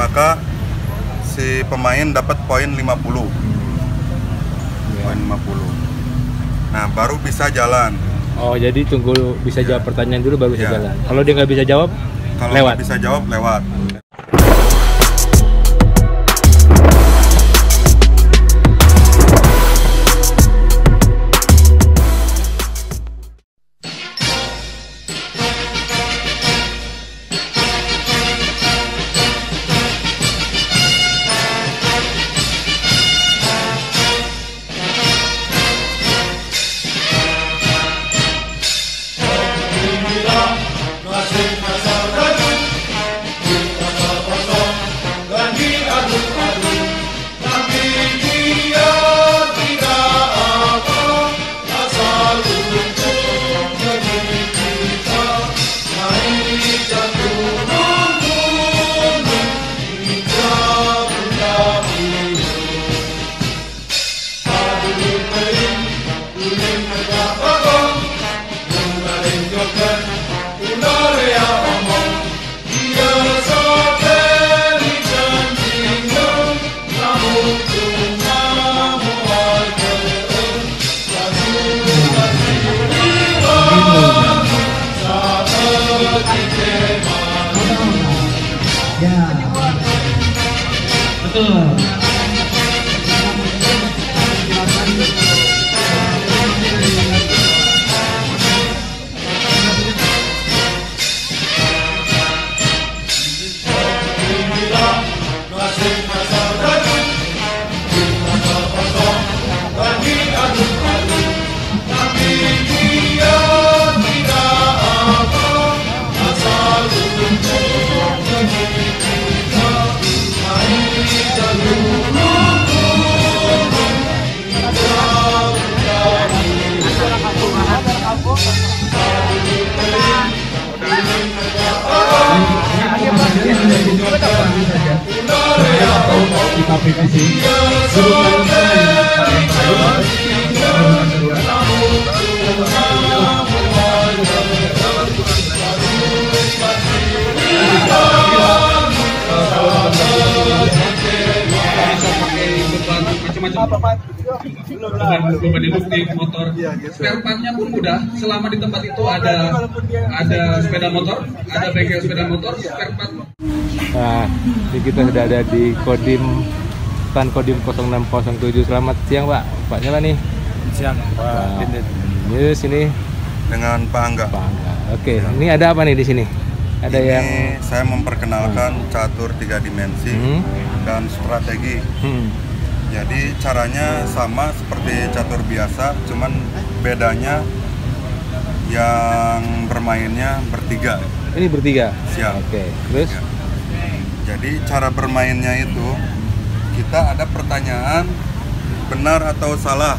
maka si pemain dapat poin 50. Poin 50. Nah, baru bisa jalan. Oh, jadi tunggu bisa jawab pertanyaan dulu baru bisa Ya. jalan. Kalau dia nggak bisa jawab, Kalau lewat. nggak bisa jawab, lewat. Betul. Kita PVC belum induktif motor. Spare partnya pun mudah. Selama di tempat itu ada sepeda motor, ada bengkel sepeda motor, spare part. Nah, ini kita sudah ada di Kodim Stan Kodim 0607. Selamat siang, Pak. Pak siapa nih? Siang, Pak Dindit. Ini sini Dengan Pak Angga. Pak Angga. Oke, ini ada apa nih di sini? Ada Ini yang saya memperkenalkan catur 3 dimensi dan strategi. Jadi caranya sama seperti catur biasa, cuman bedanya yang bermainnya bertiga. Ini bertiga. Siap. Oke. Terus? Ya. Jadi cara bermainnya itu kita ada pertanyaan benar atau salah.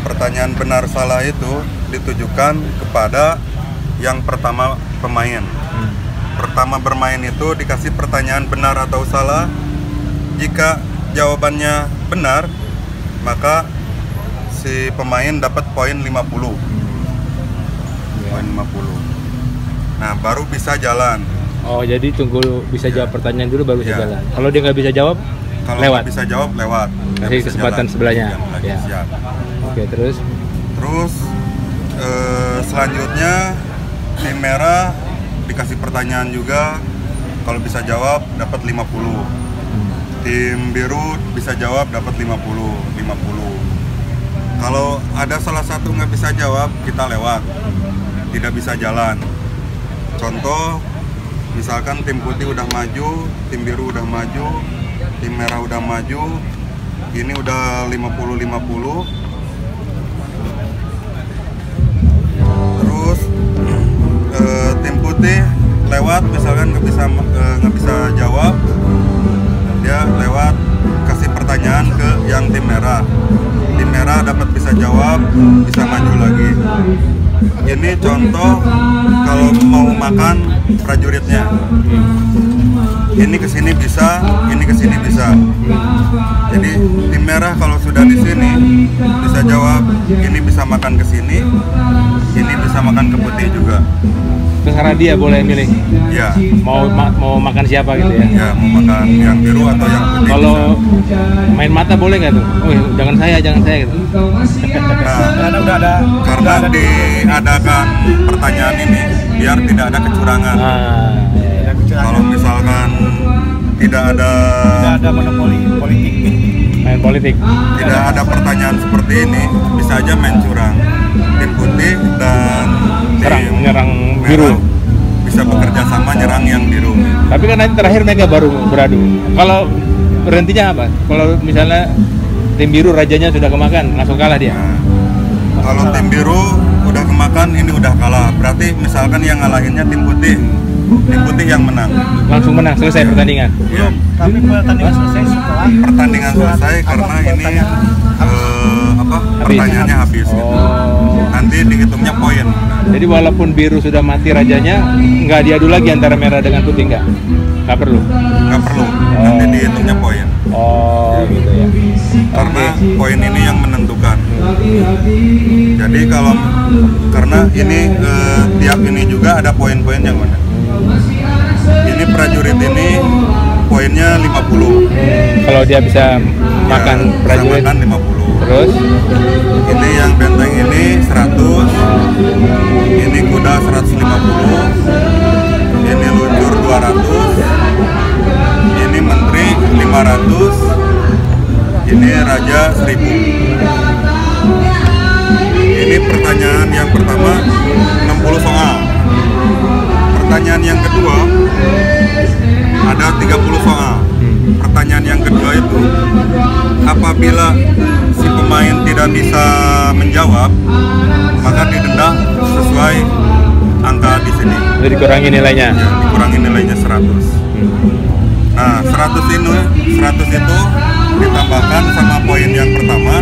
Pertanyaan benar salah itu ditujukan kepada yang pertama pemain. Pertama bermain itu dikasih pertanyaan benar atau salah. Jika jawabannya benar, maka si pemain dapat poin 50. Poin 50. Nah, baru bisa jalan. Oh, jadi tunggu bisa jawab pertanyaan dulu baru bisa Ya. jalan. Kalau dia nggak bisa jawab, Kalau lewat. nggak bisa jawab, lewat. Nggak Kasih bisa kesempatan jalan. sebelahnya. Ya. Ya. Siap. Oke, terus? Terus selanjutnya tim merah dikasih pertanyaan juga. Kalau bisa jawab dapat 50. Tim biru bisa jawab dapat 50. Kalau ada salah satu nggak bisa jawab, kita lewat. Tidak bisa jalan. Contoh, misalkan tim putih udah maju, tim biru udah maju, tim merah udah maju. Ini udah 50-50. Terus tim putih lewat, misalkan nggak bisa jawab, dia lewat, kasih pertanyaan ke yang tim merah. Tim merah dapat bisa jawab, bisa maju lagi. Ini contoh kalau mau makan prajuritnya. ini ke sini bisa, ini ke sini bisa. Jadi tim merah kalau sudah di sini bisa jawab, ini bisa makan ke sini, ini bisa makan ke putih juga. Terserah dia boleh milih. Ya, Mau makan siapa gitu ya. ya mau makan yang biru atau yang putih. Kalau bisa. main mata boleh nggak tuh? Oh, jangan saya gitu. Nah, karena diadakan pertanyaan ini biar tidak ada kecurangan. Kalau misalkan tidak ada monopoli politik. Main politik. Tidak ada pertanyaan seperti ini, bisa aja main curang. Tim putih dan Nyerang merah biru. bisa bekerja sama nyerang yang biru. Tapi kan nanti terakhir mereka baru beradu. Kalau berhentinya apa? Kalau misalnya tim biru rajanya sudah kemakan, langsung kalah dia. Nah, kalau tim biru udah kemakan, ini udah kalah. Berarti misalkan yang ngalahinnya tim putih yang menang. Langsung menang, selesai pertandingan. Belum. Tapi pertandingan selesai setelah Pertandingan selesai karena ini pertanyaannya habis. Gitu. Nanti dihitungnya poin. Jadi walaupun biru sudah mati rajanya, nggak diadu lagi antara merah dengan putih nggak perlu. Nggak perlu. Nanti dihitungnya poin. Oh, gitu ya. Karena poin ini yang menentukan. Jadi kalau karena ini tiap ini juga ada poin-poinnya, mana? Ini prajurit ini poinnya 50. Kalau dia bisa makan Ya, prajurit, bisa makan 50. terus Ini yang benteng ini 100. Ini kuda 150. Ini luncur 200. Ini menteri 500. Ini raja 1000. Ini pertanyaan yang pertama 60 soal. Pertanyaan yang kedua ada 30 soal. Pertanyaan yang kedua itu, apabila si pemain tidak bisa menjawab, maka didenda sesuai angka di sini. jadi dikurangi nilainya. Ya, dikurangi nilainya 100. Nah, 100 itu ditambahkan sama poin yang pertama.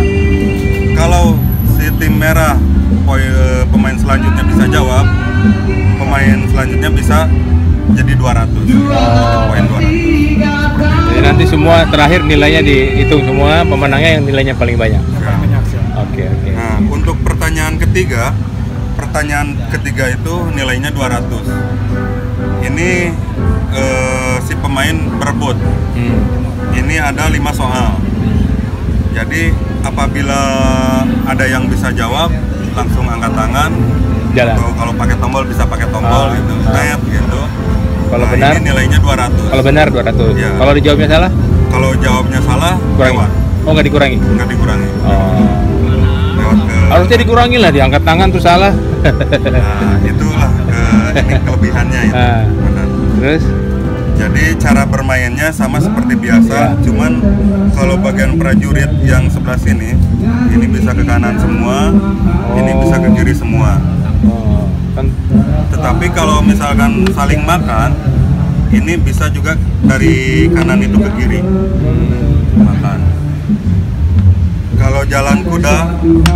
Kalau si tim merah pemain selanjutnya bisa jawab, pemain selanjutnya bisa jadi 200. Poin 200. Jadi nanti semua terakhir nilainya dihitung semua, pemenangnya yang nilainya paling banyak. Ya. Oke. Nah, untuk pertanyaan ketiga itu nilainya 200. Ini si pemain berebut. Ini ada 5 soal. Jadi apabila ada yang bisa jawab, langsung angkat tangan. Jalan. Atau kalau pakai tombol bisa pakai tombol gitu, net gitu. Kalau Nah, benar, ini nilainya 200. kalau benar 200. Ya. Kalau dijawabnya salah, Kalau jawabnya salah, kurangi. lewat. Oh, nggak dikurangi. Nggak dikurangi. Oh. Lewat ke. Harusnya dikurangi lah, diangkat tangan tuh salah. Nah, itulah ini kelebihannya itu. Nah. Benar. Terus Jadi cara bermainnya sama seperti biasa, cuman kalau bagian prajurit yang sebelah sini, ini bisa ke kanan semua, ini bisa ke kiri semua. kan Tetapi kalau misalkan saling makan, ini bisa juga dari kanan itu ke kiri makan. Kalau jalan kuda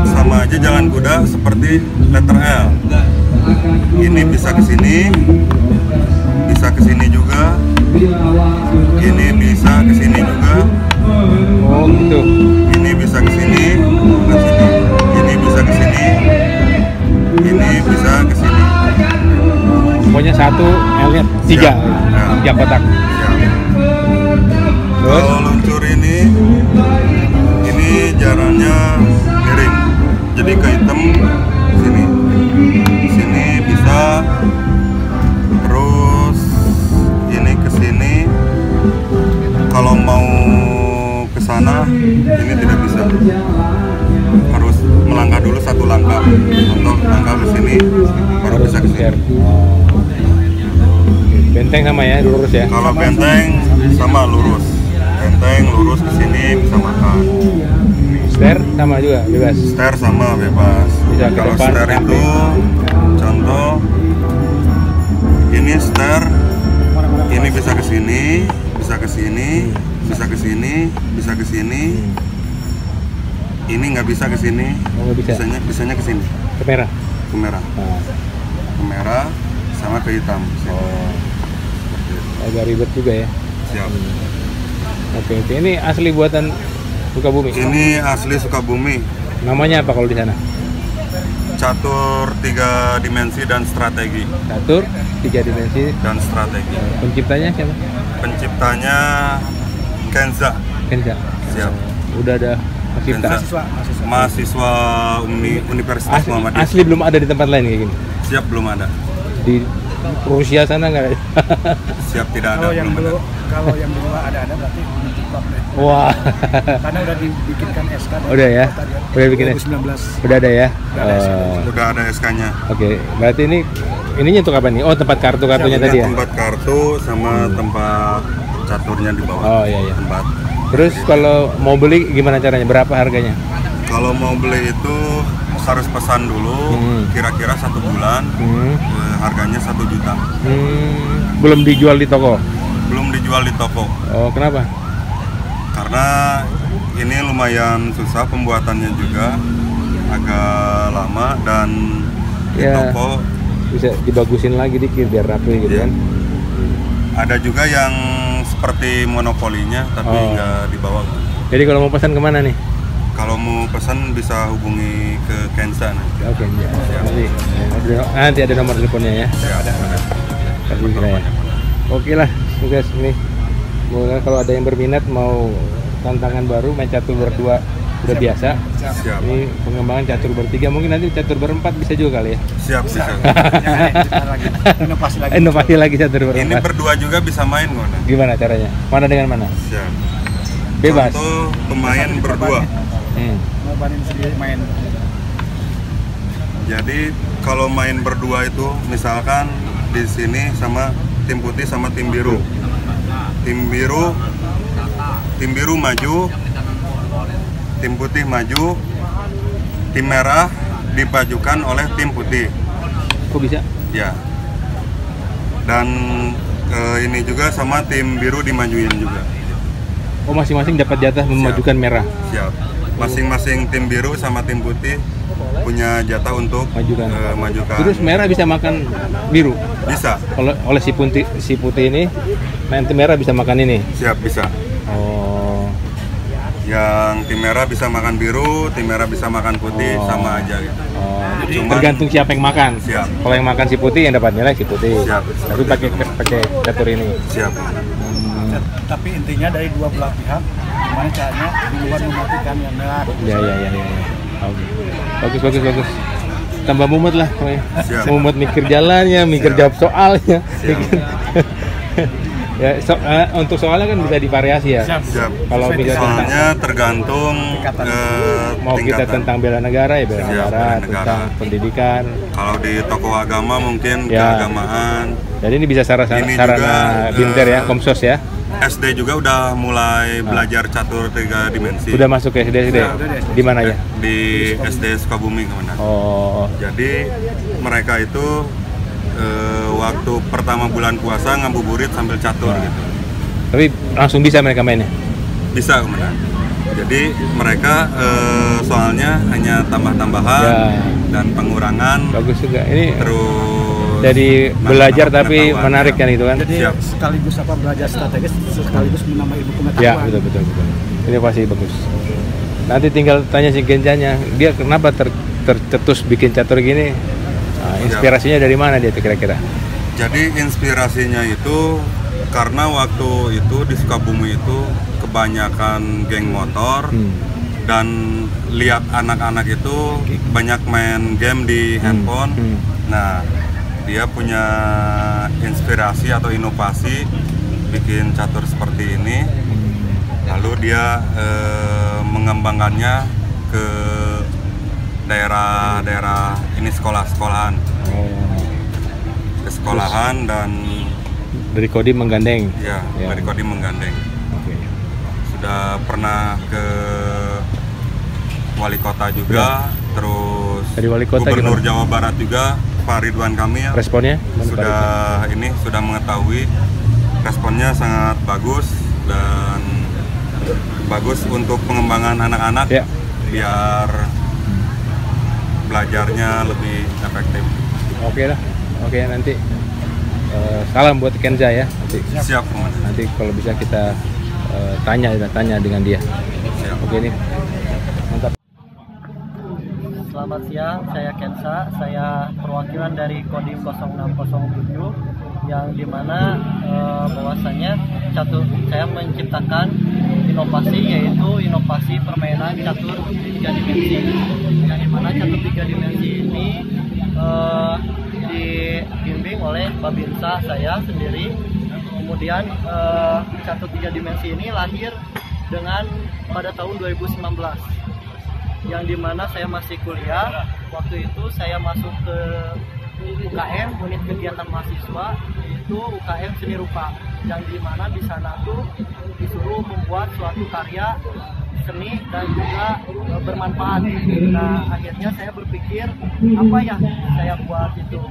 sama aja jalan kuda seperti letter L. Ini bisa ke sini, bisa ke sini juga. Ini bisa ke sini juga. oh gitu. Ini bisa ke sini, ke sini. Ini bisa ke sini. Ini bisa ke sini. Pokoknya satu L-nya 3. Ya. 3 kotak. Siap. Terus Kalau luncur ini jalannya miring, jadi ke hitam sini, sini bisa, terus ini ke sini. Kalau mau ke sana ini tidak bisa, harus melangkah dulu satu langkah, untuk langkah ke sini baru bisa ke sini. Benteng sama ya, lurus ya. Kalau benteng sama lurus, benteng lurus ke sini bisa makan. Stair sama juga, bebas. Stair sama bebas. Bisa ke Kalau depan, stair samping. itu contoh ini stair, ini bisa ke sini, bisa ke sini, bisa ke sini, bisa ke sini. Ini nggak bisa ke sini. Oh, nggak bisa. Bisanya ke sini, Ke merah. ke merah, Nah, ke merah sama ke hitam. agak ribet juga ya. Siap. Oke, ini asli buatan Sukabumi. Ini asli Sukabumi. Namanya apa kalau di sana? Catur 3 dimensi dan strategi. Catur 3 dimensi. Dan strategi. Penciptanya siapa? Penciptanya Kenza. Kenza. Siap. Udah ada pencipta. Kenza. Mahasiswa Universitas Muhammadiyah. Asli belum ada di tempat lain kayak gini. Siap, belum ada. Di Rusia sana nggak ada. Siap, tidak ada. Kalau yang belum dulu ada. kalau yang dulu ada berarti menceplok deh. Wah. Karena udah dibikinkan SK. Udah ya? Udah bikin 2019. Udah ada ya? Udah ada Udah ada SK-nya. Oke, berarti ininya untuk apa nih? Oh, tempat kartu-kartunya Ini tadi ya? tempat kartu sama tempat caturnya di bawah. Oh, iya, iya. Tempat. Terus kalau mau beli gimana caranya? Berapa harganya? Kalau mau beli itu harus pesan dulu, kira-kira 1 bulan, harganya 1 juta. Belum dijual di toko? Belum dijual di toko, Oh, kenapa? karena ini lumayan susah pembuatannya juga, agak lama dan di Ya. toko Bisa dibagusin lagi dikit biar rapi gitu Iya. kan? ada juga yang seperti monopolinya tapi Oh. nggak dibawa. Jadi kalau mau pesan kemana nih? Kalau mau pesan bisa hubungi ke Kenza nanti. Oke, ya. Nanti ada nomor teleponnya ya. Ada. Kasih saya. Oke lah, tugas ini. Semoga kalau ada yang berminat mau tantangan baru main catur berdua udah biasa. Siap. Ini pengembangan catur bertiga, mungkin nanti catur berempat bisa juga kali ya. Siap, bisa. lagi. Inovasi lagi. Inovasi lagi catur berempat. Ini berdua juga bisa main kok. Nah. Gimana caranya? Mana dengan mana? Siap. Bebas. Contoh pemain berdua. Mau banding sendiri main. Jadi kalau main berdua itu misalkan di sini sama tim putih sama tim biru. Tim biru maju, tim putih maju, tim merah dipajukan oleh tim putih. Kok bisa? Ya. Dan ini juga sama tim biru dimajuin juga. Oh, masing-masing dapat jatah memajukan merah. Siap. Masing-masing tim biru sama tim putih punya jatah untuk Majukan. majukan. Terus merah bisa makan biru. Bisa. Kalau oleh si putih ini, nanti merah bisa makan ini. Siap, bisa. Oh, Yang tim merah bisa makan biru, tim merah bisa makan putih, Oh. sama aja gitu. Cuman- tergantung siapa yang makan. Siap. Kalau yang makan si putih yang dapat nilai si putih. Siap. Tapi pakai catur ini. Siap. Tapi intinya dari dua belah pihak, gimana caranya duluan mematikan yang merah. Ya. Oke. Bagus. Tambah mumet lah pokoknya. Siap. Mumet mikir jalannya, mikir Siap. jawab soalnya. Siap. Ya, untuk soalnya kan bisa divariasi ya. Siap. Kalau bisa tentang Soalnya tergantung mau kita tingkatan. tentang bela negara ya bela Siap, negara, bela negara. tentang pendidikan. Kalau di toko agama mungkin Ya. keagamaan. Jadi ini bisa sarana Ini sarana juga, binter ya, komsos ya. SD juga udah mulai belajar catur 3 dimensi. Udah masuk ke SD. Di mana ya? Di SD Sukabumi kemana? Oh, Jadi mereka itu waktu pertama bulan puasa ngabuburit sambil catur gitu. tapi langsung bisa mereka mainnya. Bisa kemana? Jadi mereka soalnya hanya tambah-tambahan Ya. dan pengurangan. Bagus juga. Ini Terus jadi belajar nambah tapi pengetahuan. menarik kan itu kan? Jadi Siap. sekaligus belajar strategis, sekaligus menambah ilmu pengetahuan. Ya, betul. Ini pasti bagus. Nanti tinggal tanya si Genjanya, dia kenapa tercetus bikin catur gini? Nah, inspirasinya dari mana dia tuh kira-kira? Jadi inspirasinya itu karena waktu itu di Sukabumi itu kebanyakan geng motor dan lihat anak-anak itu banyak main game di handphone. Nah, dia punya inspirasi atau inovasi bikin catur seperti ini. Lalu dia mengembangkannya ke daerah-daerah ini sekolah-sekolahan, ke sekolahan dan Dari Kodim menggandeng. ya, Ya. dari Kodim menggandeng. Oke. Sudah pernah ke wali kota juga, terus Dari wali kota Gubernur gimana? Jawa Barat juga Pak Ridwan Kamil Responnya? sudah mengetahui, responnya sangat bagus dan bagus untuk pengembangan anak-anak Ya. biar belajarnya lebih efektif. Oke lah. Oke, nanti salam buat Kenza ya. Siap, Komandan. Nanti kalau bisa kita tanya dengan dia. Siap. Oke nih. Mantap. Selamat siang, saya Kensa, saya perwakilan dari Kodim 0607 yang dimana bahwasanya saya menciptakan inovasi, yaitu inovasi permainan catur 3 dimensi, yang dimana catur 3 dimensi ini dibimbing oleh Babinsa saya sendiri. Kemudian catur 3 dimensi ini lahir pada tahun 2019, yang dimana saya masih kuliah. Waktu itu saya masuk ke UKM, unit kegiatan mahasiswa, yaitu UKM Seni Rupa, yang dimana di sana tuh disuruh membuat suatu karya seni dan juga bermanfaat. Nah, akhirnya saya berpikir apa ya saya buat itu,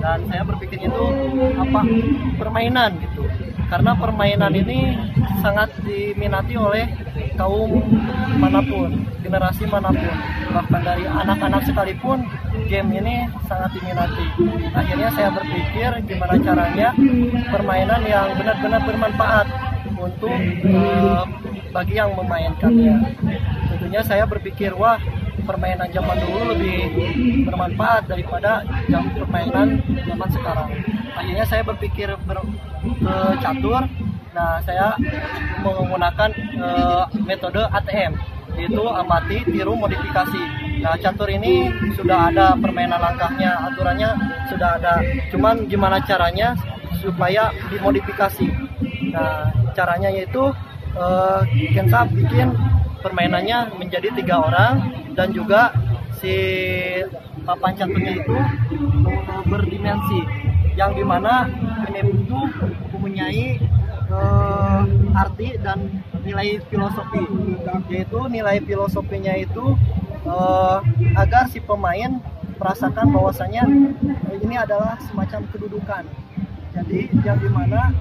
dan saya berpikir itu apa, permainan gitu, karena permainan ini sangat diminati oleh kaum manapun, generasi manapun, bahkan dari anak-anak sekalipun game ini sangat diminati. Akhirnya saya berpikir gimana caranya permainan yang benar-benar bermanfaat untuk bagi yang memainkannya. Tentunya saya berpikir, wah, permainan zaman dulu lebih bermanfaat daripada permainan zaman sekarang. Akhirnya saya berpikir ke catur. Nah, saya menggunakan metode ATM, yaitu amati, tiru, modifikasi. Nah, catur ini sudah ada permainan langkahnya, aturannya sudah ada. Cuman gimana caranya supaya dimodifikasi. Nah, caranya yaitu Kensa bikin permainannya menjadi 3 orang, dan juga si papan caturnya itu berdimensi, yang dimana ini itu mempunyai arti dan nilai filosofi, yaitu nilai filosofinya itu agar si pemain merasakan bahwasanya ini adalah semacam kedudukan. Jadi yang dimana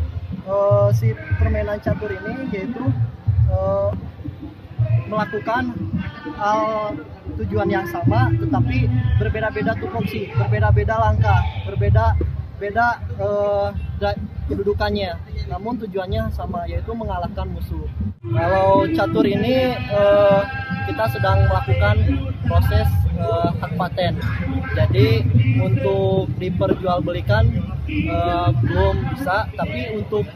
si permainan catur ini yaitu melakukan tujuan yang sama, tetapi berbeda-beda tupoksi, berbeda-beda langkah, berbeda-beda kedudukannya, namun tujuannya sama, yaitu mengalahkan musuh. Kalau catur ini kita sedang melakukan proses hak paten, jadi untuk diperjualbelikan belum bisa, tapi untuk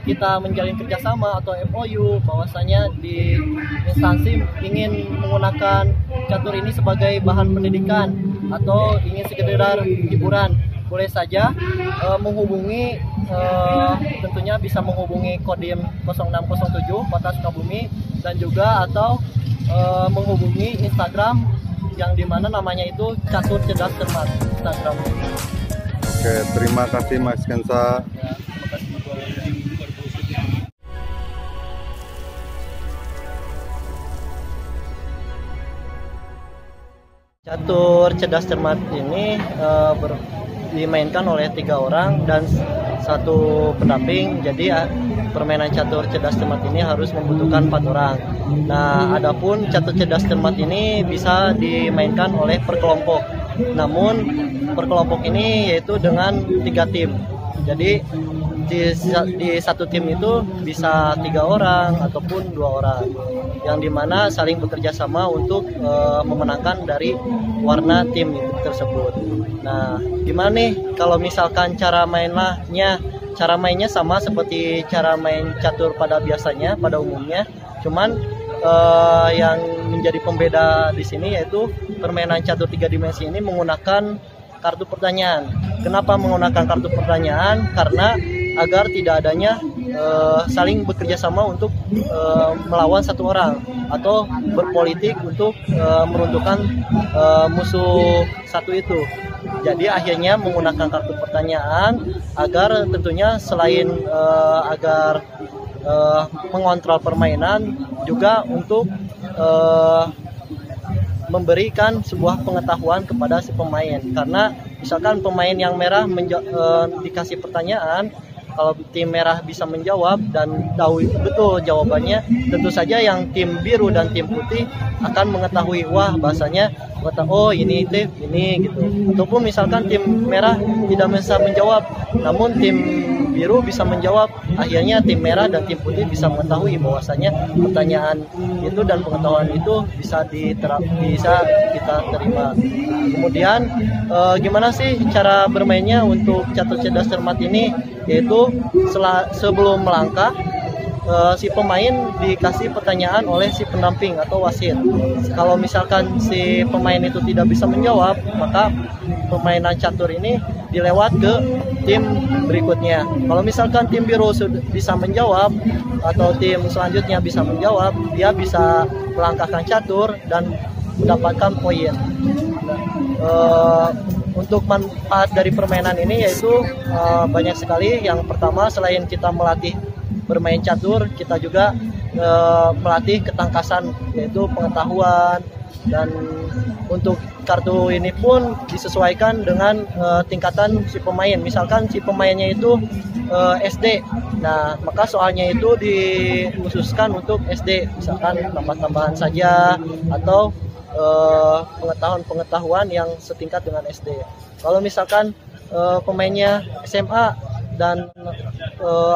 kita menjalin kerjasama atau MOU, bahwasanya di instansi ingin menggunakan catur ini sebagai bahan pendidikan atau ingin sekedar hiburan, boleh saja menghubungi, tentunya bisa menghubungi Kodim 0607 Kota Sukabumi, dan juga atau menghubungi Instagram yang dimana namanya itu Catur Cerdas Cermat Instagram. Oke, terima kasih Mas Kensa. Catur Cerdas Cermat ini dimainkan oleh 3 orang dan 1 pendamping. Jadi permainan catur cerdas cermat ini harus membutuhkan 4 orang. Nah, adapun catur cerdas cermat ini bisa dimainkan oleh per kelompok. Namun per kelompok ini yaitu dengan 3 tim. Jadi di satu tim itu bisa 3 orang ataupun 2 orang, yang dimana saling bekerja sama untuk memenangkan dari warna tim tersebut. Nah, gimana nih kalau misalkan cara mainnya sama seperti cara main catur pada biasanya, pada umumnya, cuman yang menjadi pembeda di sini yaitu permainan catur 3 dimensi ini menggunakan kartu pertanyaan. Kenapa menggunakan kartu pertanyaan? Karena agar tidak adanya saling bekerja sama untuk melawan 1 orang atau berpolitik untuk meruntuhkan musuh 1 itu. Jadi akhirnya menggunakan kartu pertanyaan agar tentunya selain agar mengontrol permainan, juga untuk memberikan sebuah pengetahuan kepada si pemain. Karena misalkan pemain yang merah dikasih pertanyaan, Kalau tim merah bisa menjawab dan tahu betul jawabannya, tentu saja yang tim biru dan tim putih akan mengetahui, wah bahasanya oh ini tim ini gitu. Ataupun misalkan tim merah tidak bisa menjawab, namun tim biru bisa menjawab, akhirnya tim merah dan tim putih bisa mengetahui bahwasanya pertanyaan itu dan pengetahuan itu bisa kita terima. Kemudian gimana sih cara bermainnya untuk catur cerdas cermat ini, yaitu sebelum melangkah si pemain dikasih pertanyaan oleh si pendamping atau wasit. Kalau misalkan si pemain itu tidak bisa menjawab, maka permainan catur ini dilewat ke tim berikutnya. Kalau misalkan tim biru bisa menjawab atau tim selanjutnya bisa menjawab, dia bisa melangkahkan catur dan mendapatkan poin. Untuk manfaat dari permainan ini yaitu banyak sekali. Yang pertama, selain kita melatih bermain catur, kita juga melatih ketangkasan, yaitu pengetahuan. Dan untuk kartu ini pun disesuaikan dengan tingkatan si pemain. Misalkan si pemainnya itu SD, nah maka soalnya itu dikhususkan untuk SD, misalkan tambah-tambahan saja atau pengetahuan yang setingkat dengan SD. Kalau misalkan pemainnya SMA dan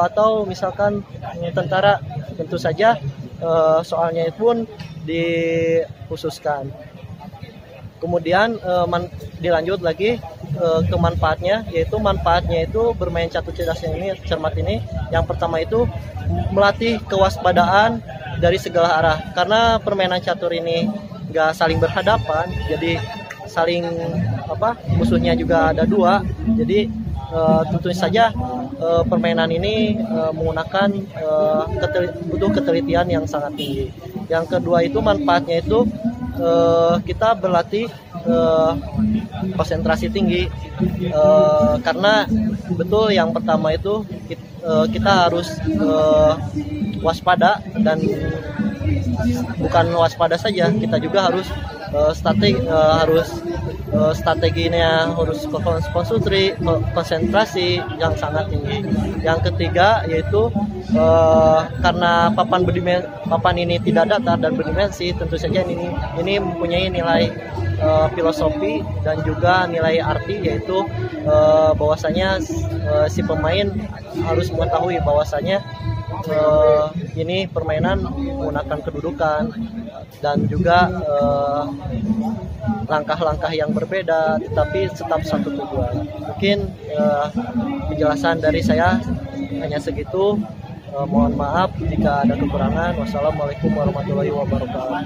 atau misalkan tentara, tentu saja soalnya pun dikhususkan. Kemudian dilanjut lagi ke manfaatnya, yaitu manfaatnya itu bermain catur cerdas cermat ini. Yang pertama itu melatih kewaspadaan dari segala arah, karena permainan catur ini nggak saling berhadapan, jadi saling musuhnya juga ada dua, jadi tentu saja permainan ini menggunakan butuh ketelitian yang sangat tinggi. Yang kedua itu manfaatnya itu kita berlatih konsentrasi tinggi, karena betul yang pertama itu kita harus waspada, dan bukan waspada saja, kita juga harus strateginya harus konsentrasi yang sangat tinggi. Yang ketiga yaitu karena papan ini tidak datar dan berdimensi, tentu saja ini mempunyai nilai filosofi dan juga nilai arti, yaitu bahwasanya si pemain harus mengetahui bahwasanya ini permainan menggunakan kedudukan dan juga langkah-langkah yang berbeda, tetapi tetap satu tujuan. Mungkin penjelasan dari saya hanya segitu. Mohon maaf jika ada kekurangan. Wassalamualaikum warahmatullahi wabarakatuh.